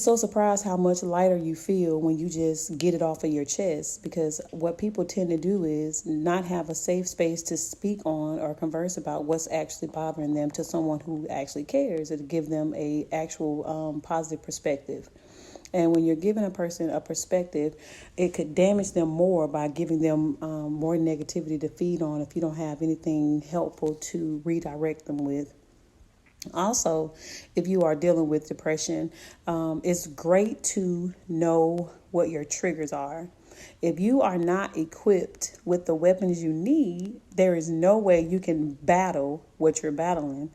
So surprised how much lighter you feel when you just get it off of your chest, because what people tend to do is not have a safe space to speak on or converse about what's actually bothering them to someone who actually cares, and to give them a actual positive perspective. And when you're giving a person a perspective, it could damage them more by giving them more negativity to feed on if you don't have anything helpful to redirect them with. Also, if you are dealing with depression, it's great to know what your triggers are. If you are not equipped with the weapons you need, there is no way you can battle what you're battling.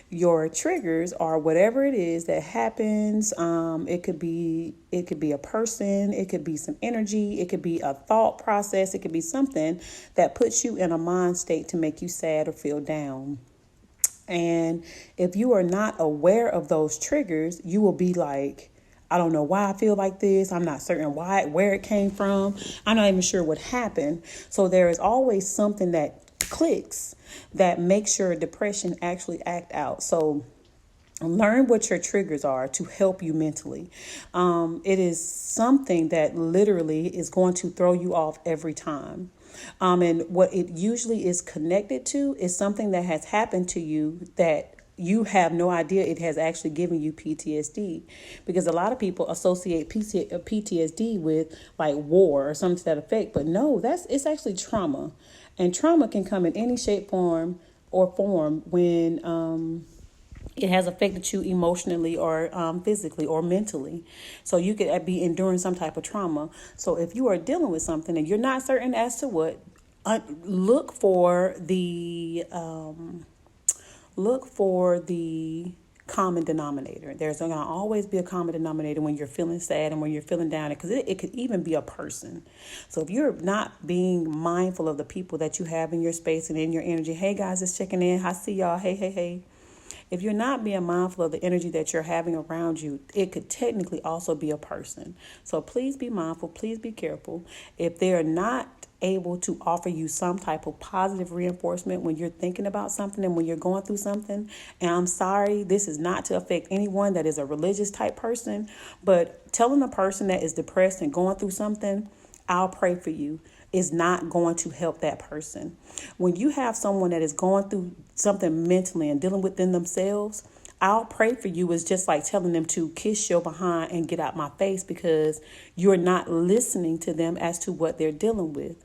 Your triggers are whatever it is that happens. It could be a person, it could be some energy, it could be a thought process, it could be something that puts you in a mind state to make you sad or feel down. And if you are not aware of those triggers, you will be like, I don't know why I feel like this. I'm not certain where it came from. I'm not even sure what happened. So there is always something that clicks that makes your depression actually act out. So learn what your triggers are to help you mentally. It is something that literally is going to throw you off every time. And what it usually is connected to is something that has happened to you that you have no idea it has actually given you PTSD, because a lot of people associate PTSD with like war or something to that effect. But no, it's actually trauma, and trauma can come in any shape, form, when it has affected you emotionally or physically or mentally. So you could be enduring some type of trauma. So if you are dealing with something and you're not certain as to what, look for the common denominator. There's going to always be a common denominator when you're feeling sad and when you're feeling down, because it could even be a person. So if you're not being mindful of the people that you have in your space and in your energy, hey guys, just checking in. I see y'all. Hey, hey, hey. If you're not being mindful of the energy that you're having around you, it could technically also be a person. So please be mindful. Please be careful. If they're not able to offer you some type of positive reinforcement when you're thinking about something and when you're going through something, and I'm sorry, this is not to affect anyone that is a religious type person, but telling a person that is depressed and going through something, I'll pray for you, is not going to help that person. When you have someone that is going through something mentally and dealing within themselves, I'll pray for you is just like telling them to kiss your behind and get out my face, because you're not listening to them as to what they're dealing with.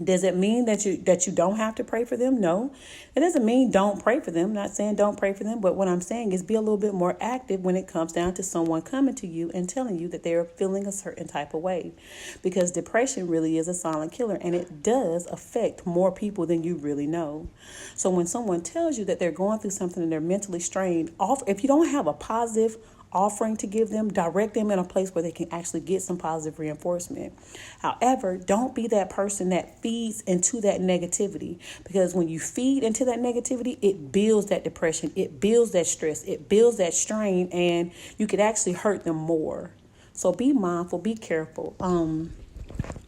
Does it mean that you don't have to pray for them? No. It doesn't mean don't pray for them. I'm not saying don't pray for them, but what I'm saying is be a little bit more active when it comes down to someone coming to you and telling you that they're feeling a certain type of way. Because depression really is a silent killer, and it does affect more people than you really know. So when someone tells you that they're going through something and they're mentally strained, if you don't have a positive offering to give them, direct them in a place where they can actually get some positive reinforcement. However, don't be that person that feeds into that negativity, because when you feed into that negativity, it builds that depression, it builds that stress, it builds that strain, and you could actually hurt them more. So be mindful, be careful.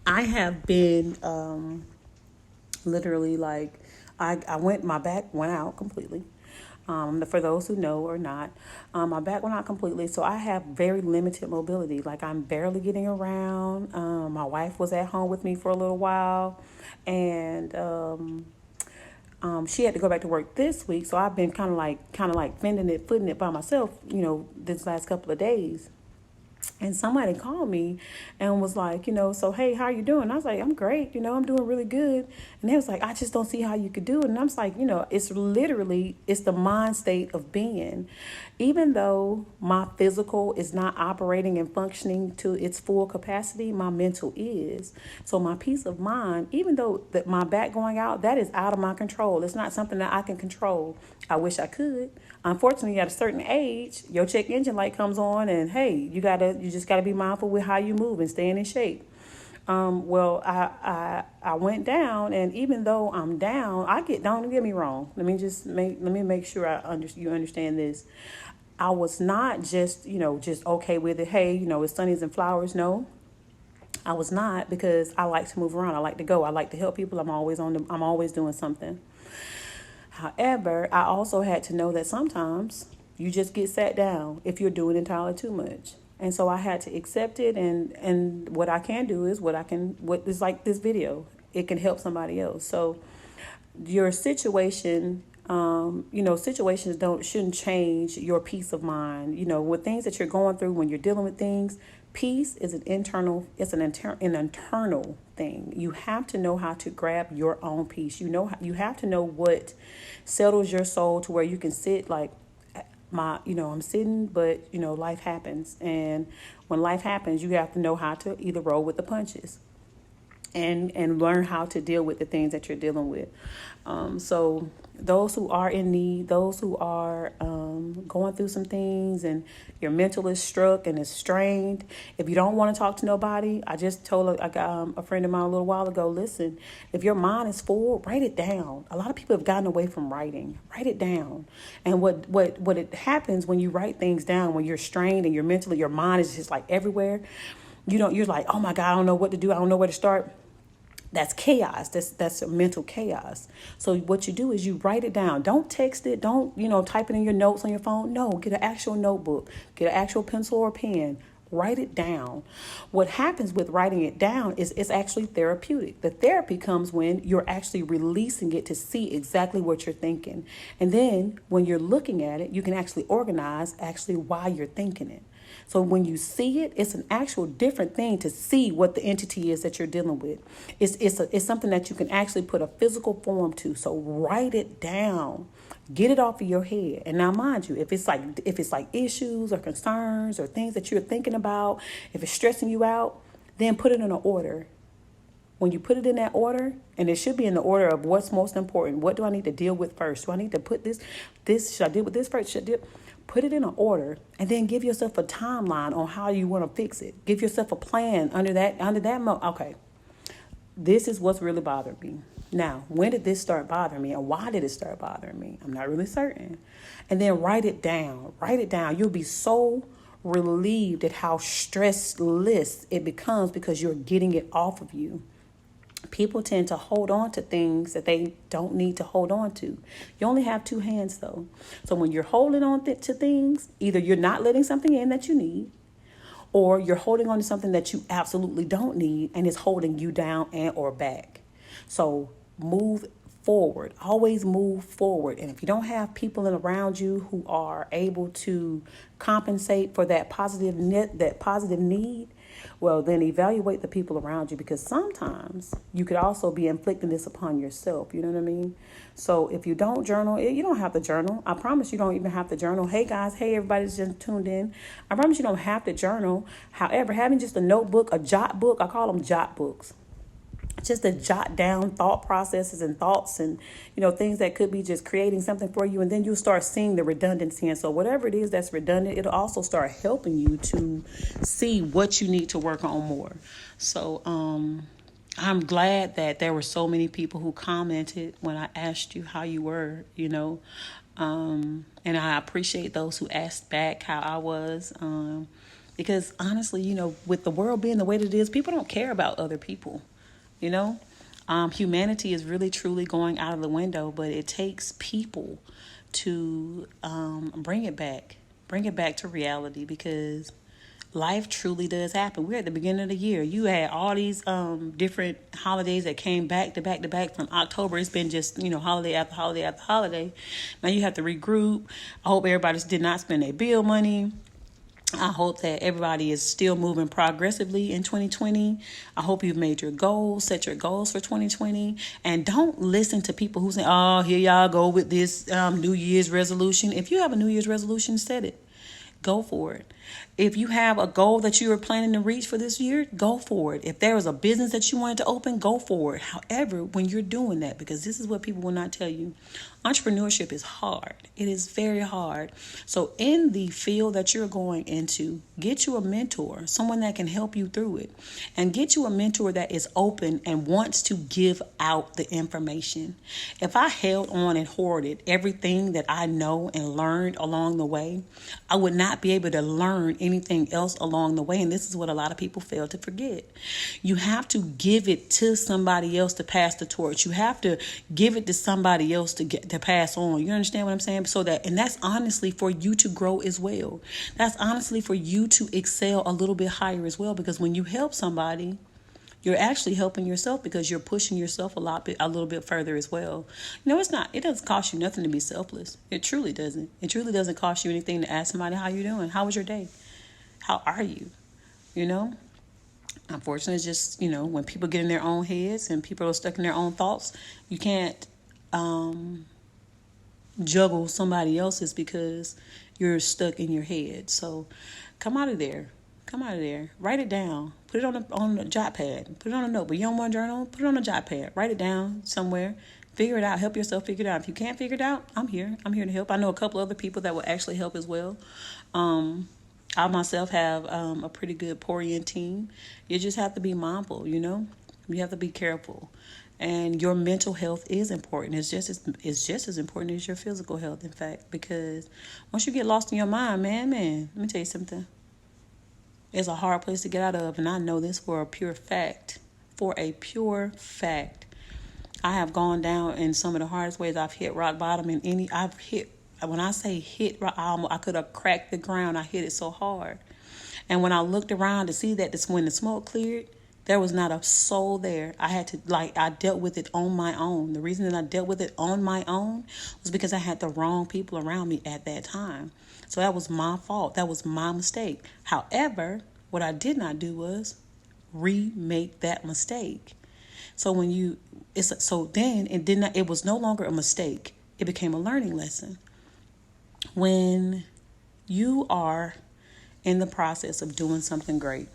I have been literally like, my back went out completely. For those who know or not, my back went out completely. So I have very limited mobility. Like, I'm barely getting around. My wife was at home with me for a little while, and she had to go back to work this week. So I've been kind of like footing it by myself, this last couple of days. And somebody called me and was like, so, hey, how you doing? I was like, I'm great. I'm doing really good. And they was like, I just don't see how you could do it. And I'm just like, it's the mind state of being. Even though my physical is not operating and functioning to its full capacity, my mental is. So my peace of mind, even though that my back going out, that is out of my control. It's not something that I can control. I wish I could. Unfortunately, at a certain age, your check engine light comes on, and hey, you just gotta be mindful with how you move and staying in shape. Well, I went down, and even though I'm down, don't get me wrong. Let me make sure you understand this. I was not just okay with it. Hey, it's sunnies and flowers. No, I was not, because I like to move around. I like to go. I like to help people. I'm always doing something. However, I also had to know that sometimes You just get sat down if you're doing entirely too much. And so I had to accept it, and what I can do is what is like this video. It can help somebody else. So your situation, situations don't shouldn't change your peace of mind. With things that you're going through, when you're dealing with things, peace is an internal thing. You have to know how to grab your own peace. You have to know what settles your soul to where you can sit like I'm sitting, but life happens. And when life happens, you have to know how to either roll with the punches and learn how to deal with the things that you're dealing with. So those who are in need, those who are going through some things and your mental is struck and is strained, if you don't want to talk to nobody, I just told a friend of mine a little while ago, listen, if your mind is full, write it down. A lot of people have gotten away from writing. Write it down. And what it happens when you write things down, when you're strained and your mind is just like everywhere, you're like, oh my God, I don't know what to do. I don't know where to start. That's chaos. That's a mental chaos. So what you do is you write it down. Don't text it. Don't, type it in your notes on your phone. No, get an actual notebook. Get an actual pencil or pen. Write it down. What happens with writing it down is it's actually therapeutic. The therapy comes when you're actually releasing it to see exactly what you're thinking. And then when you're looking at it, you can actually organize actually why you're thinking it. So when you see it, it's an actual different thing to see what the entity is that you're dealing with. It's something that you can actually put a physical form to. So write it down. Get it off of your head. And now, mind you, if it's like issues or concerns or things that you're thinking about, if it's stressing you out, then put it in an order. When you put it in that order, and it should be in the order of what's most important. What do I need to deal with first? Do I need to put this, should I deal with this first? Put it in an order, and then give yourself a timeline on how you want to fix it. Give yourself a plan under that. Okay, this is what's really bothering me. Now, when did this start bothering me, and why did it start bothering me? I'm not really certain. And then write it down. Write it down. You'll be so relieved at how stressless it becomes because you're getting it off of you. People tend to hold on to things that they don't need to hold on to. You only have two hands, though. So when you're holding on to things, either you're not letting something in that you need, or you're holding on to something that you absolutely don't need and it's holding you down and or back. So move forward. Always move forward. And if you don't have people around you who are able to compensate for that positive need, well, then evaluate the people around you, because sometimes you could also be inflicting this upon yourself. You know what I mean? So if you don't journal, you don't have to journal. I promise you don't even have to journal. Hey guys, hey everybody's just tuned in. I promise you don't have to journal. However, having just a notebook, a jot book, I call them jot books, just to jot down thought processes and thoughts and, things that could be just creating something for you. And then you'll start seeing the redundancy. And so whatever it is that's redundant, it'll also start helping you to see what you need to work on more. So I'm glad that there were so many people who commented when I asked you how you were, and I appreciate those who asked back how I was. Because honestly, with the world being the way that it is, people don't care about other people. Humanity is really truly going out of the window, but it takes people to bring it back to reality, because life truly does happen. We're at the beginning of the year. You had all these different holidays that came back to back from October. It's been just, holiday after holiday after holiday. Now you have to regroup. I hope everybody did not spend their bill money. I hope that everybody is still moving progressively in 2020. I hope you've made your goals, set your goals for 2020. And don't listen to people who say, oh, here y'all go with this New Year's resolution. If you have a New Year's resolution, set it. Go for it. If you have a goal that you are planning to reach for this year, go for it. If there was a business that you wanted to open, go for it. However, when you're doing that, because this is what people will not tell you, entrepreneurship is hard. It is very hard. So in the field that you're going into, get you a mentor, someone that can help you through it, and get you a mentor that is open and wants to give out the information. If I held on and hoarded everything that I know and learned along the way, I would not be able to learn anything else along the way. And this is what a lot of people fail to forget. You have to give it to somebody else to pass the torch. You have to give it to somebody else to to pass on. You understand what I'm saying? And that's honestly for you to grow as well. That's honestly for you to excel a little bit higher as well, because when you help somebody, you're actually helping yourself, because you're pushing yourself a little bit further as well. It doesn't cost you nothing to be selfless. It truly doesn't. It truly doesn't cost you anything to ask somebody, how you doing? How was your day? How are you? Unfortunately, it's just, when people get in their own heads and people are stuck in their own thoughts, you can't juggle somebody else's because you're stuck in your head. So come out of there. Write it down. Put it on a jot pad. Put it on a notebook. You don't want a journal? Put it on a jot pad. Write it down somewhere. Figure it out. Help yourself figure it out. If you can't figure it out, I'm here. I'm here to help. I know a couple other people that will actually help as well. I myself have a pretty good Porian team. You just have to be mindful, You have to be careful. And your mental health is important. It's just as important as your physical health, in fact, because once you get lost in your mind, man, let me tell you something. It's a hard place to get out of, and I know this for a pure fact. I have gone down in some of the hardest ways. I've hit rock bottom when I say hit, I could have cracked the ground. I hit it so hard. And when I looked around to see that when the smoke cleared, there was not a soul there. I dealt with it on my own. The reason that I dealt with it on my own was because I had the wrong people around me at that time. So that was my fault. That was my mistake. However, what I did not do was remake that mistake. So then it was no longer a mistake. It became a learning lesson. When you are in the process of doing something great,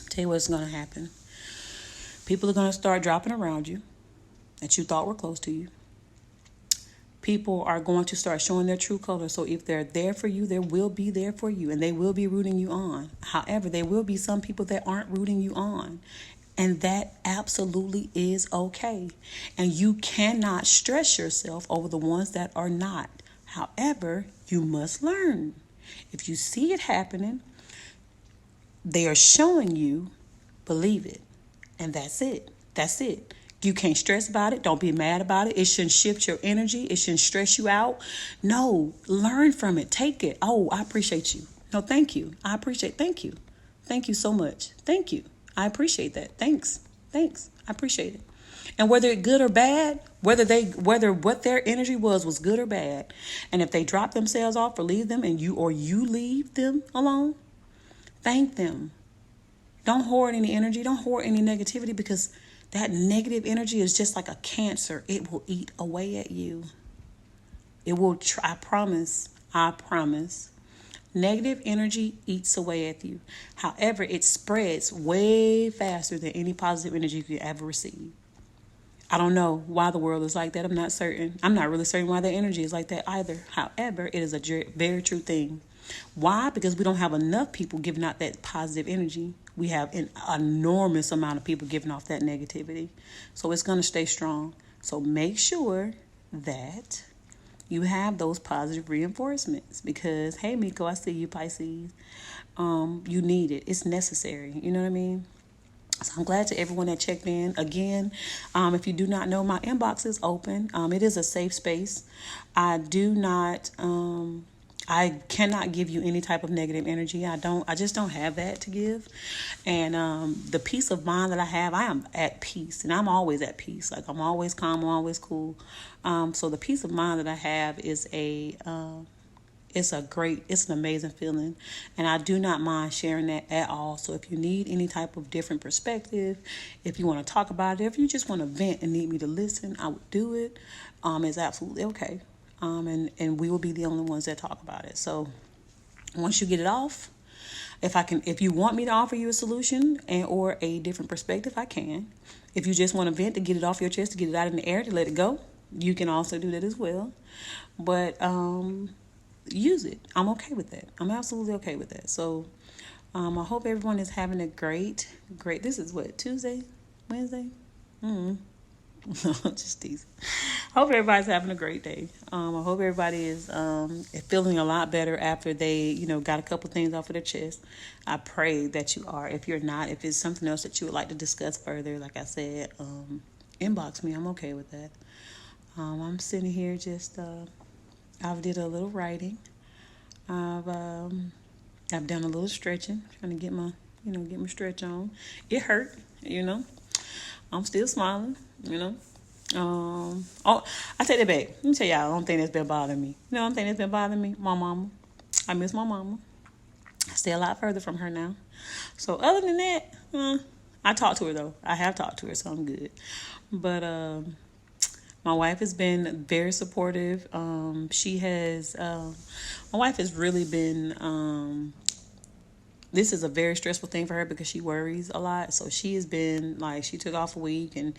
tell you what's going to happen. People are going to start dropping around you that you thought were close to you. People are going to start showing their true colors. So if they're there for you, they will be there for you, and they will be rooting you on. However, there will be some people that aren't rooting you on. And that absolutely is okay. And you cannot stress yourself over the ones that are not. However, you must learn. If you see it happening, they are showing you, believe it. And that's it. You can't stress about it. Don't be mad about it. It shouldn't shift your energy. It shouldn't stress you out. No, learn from it. Take it. Oh, I appreciate you. No, thank you. Thank you. Thank you so much. Thank you. I appreciate that. Thanks. I appreciate it. And whether it's good or bad, whether what their energy was good or bad, and if they drop themselves off or leave them, and you leave them alone, thank them. Don't hoard any energy. Don't hoard any negativity, because that negative energy is just like a cancer. It will eat away at you. It will I promise. Negative energy eats away at you. However, it spreads way faster than any positive energy you could ever receive. I don't know why the world is like that. I'm not certain. I'm not really certain why the energy is like that either. However, it is a very true thing. Why? Because we don't have enough people giving out that positive energy. We have an enormous amount of people giving off that negativity. So it's going to stay strong. So make sure that you have those positive reinforcements, because, hey, Miko, I see you, Pisces. You need it. It's necessary. You know what I mean? So I'm glad to everyone that checked in. Again, if you do not know, my inbox is open. It is a safe space. I cannot give you any type of negative energy. I just don't have that to give. And the peace of mind that I have, I am at peace, and I'm always at peace. Like, I'm always calm, I'm always cool. So the peace of mind that I have is it's an amazing feeling, and I do not mind sharing that at all. So if you need any type of different perspective, if you want to talk about it, if you just want to vent and need me to listen, I would do it. It's absolutely okay. And we will be the only ones that talk about it. So once you get it off, if you want me to offer you a solution or a different perspective, I can. If you just want to vent, to get it off your chest, to get it out in the air, to let it go, you can also do that as well. But use it. I'm okay with that. I'm absolutely okay with that. So I hope everyone is having a great, this is what, Tuesday, Wednesday? Just teasing. Hope everybody's having a great day. I hope everybody is feeling a lot better after they, got a couple things off of their chest. I pray that you are. If you're not, if it's something else that you would like to discuss further, like I said, inbox me. I'm okay with that. I'm sitting here just, I've did a little writing. I've, I've done a little stretching, trying to get my, get my stretch on. It hurt, you know. I'm still smiling, you know. Oh, I take that back. Let me tell y'all, the only thing that's been bothering me. You know, the only thing that's been bothering me, my mama. I miss my mama. I stay a lot further from her now. So other than that, I talk to her though. I have talked to her, so I'm good. But my wife has been very supportive. My wife has really been. This is a very stressful thing for her because she worries a lot. So she has been like, she took off a week and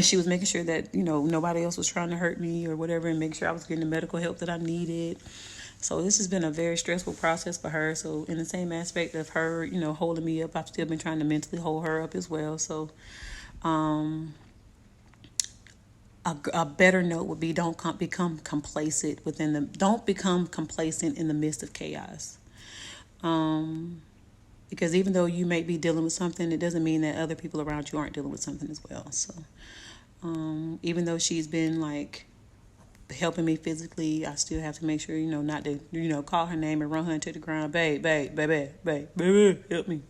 she was making sure that, nobody else was trying to hurt me or whatever, and make sure I was getting the medical help that I needed. So this has been a very stressful process for her. So in the same aspect of her, holding me up, I've still been trying to mentally hold her up as well. So a better note would be don't become complacent in the midst of chaos. Because even though you may be dealing with something, it doesn't mean that other people around you aren't dealing with something as well. So, even though she's been like helping me physically, I still have to make sure, not to, call her name and run her into the ground. Babe, help me.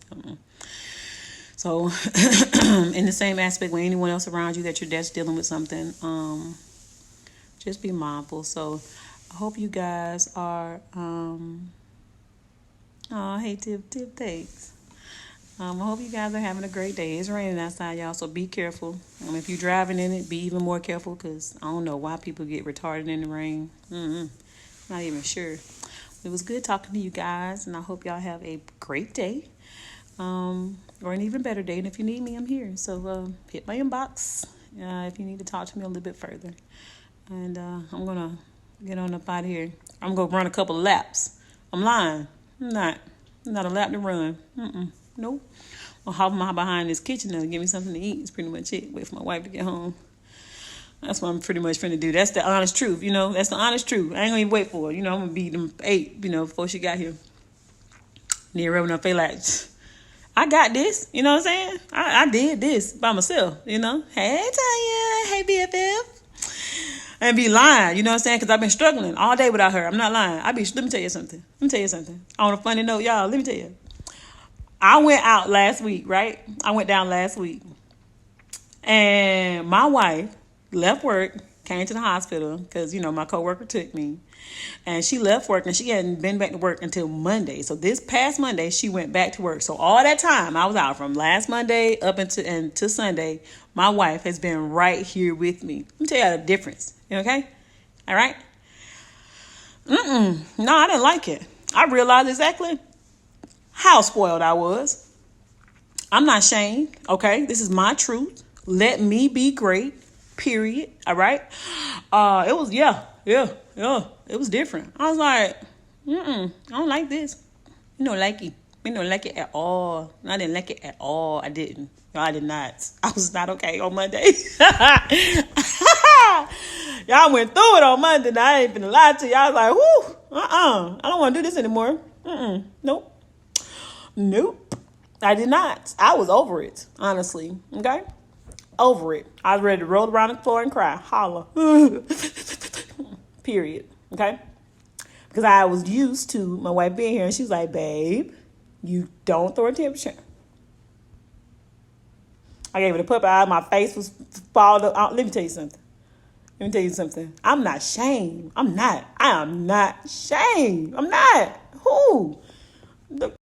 So, in the same aspect with anyone else around you that's dealing with something, just be mindful. So, I hope you guys are, oh, hey, Tip, thanks. I hope you guys are having a great day. It's raining outside, y'all, so be careful. If you're driving in it, be even more careful because I don't know why people get retarded in the rain. Not even sure. It was good talking to you guys, and I hope y'all have a great day or an even better day. And if you need me, I'm here. So hit my inbox if you need to talk to me a little bit further. And I'm going to get on up out of here. I'm going to run a couple of laps. I'm lying. I'm not a lap to run. Nope. I'll hop my behind this kitchen and give me something to eat. It's pretty much it. Wait for my wife to get home. That's what I'm pretty much finna do. That's the honest truth, That's the honest truth. I ain't gonna even wait for her. I'm gonna be them 8, before she got here. Then rubbing her face like, I got this. You know what I'm saying? I did this by myself, Hey, Tanya. Hey, BFF. And be lying, you know what I'm saying? Because I've been struggling all day without her. I'm not lying. Let me tell you something. On a funny note, y'all, let me tell you. I went out last week, right? I went down last week. And my wife left work, came to the hospital because, my coworker took me. And she left work and she hadn't been back to work until Monday. So this past Monday, she went back to work. So all that time I was out from last Monday up to Sunday, my wife has been right here with me. Let me tell you the difference. Okay? All right? No, I didn't like it. I realized exactly how spoiled I was. I'm not ashamed. Okay? This is my truth. Let me be great. Period. All right? It was, yeah. It was different. I was like, I don't like this. Like it. Don't like it at all. I didn't like it at all. I didn't. No, I did not. I was not okay on Monday. Y'all went through it on Monday. Now, I ain't finna lie to you. I was like, whoo, I don't want to do this anymore. Nope. I did not. I was over it, honestly. Okay? Over it. I was ready to roll around the floor and cry. Holla. Period. Okay? Because I was used to my wife being here, and she was like, babe, you don't throw a temperature. I gave it a puppy eye. My face was balled up. Let me tell you something. I'm not ashamed. I am not ashamed. I'm not. Who?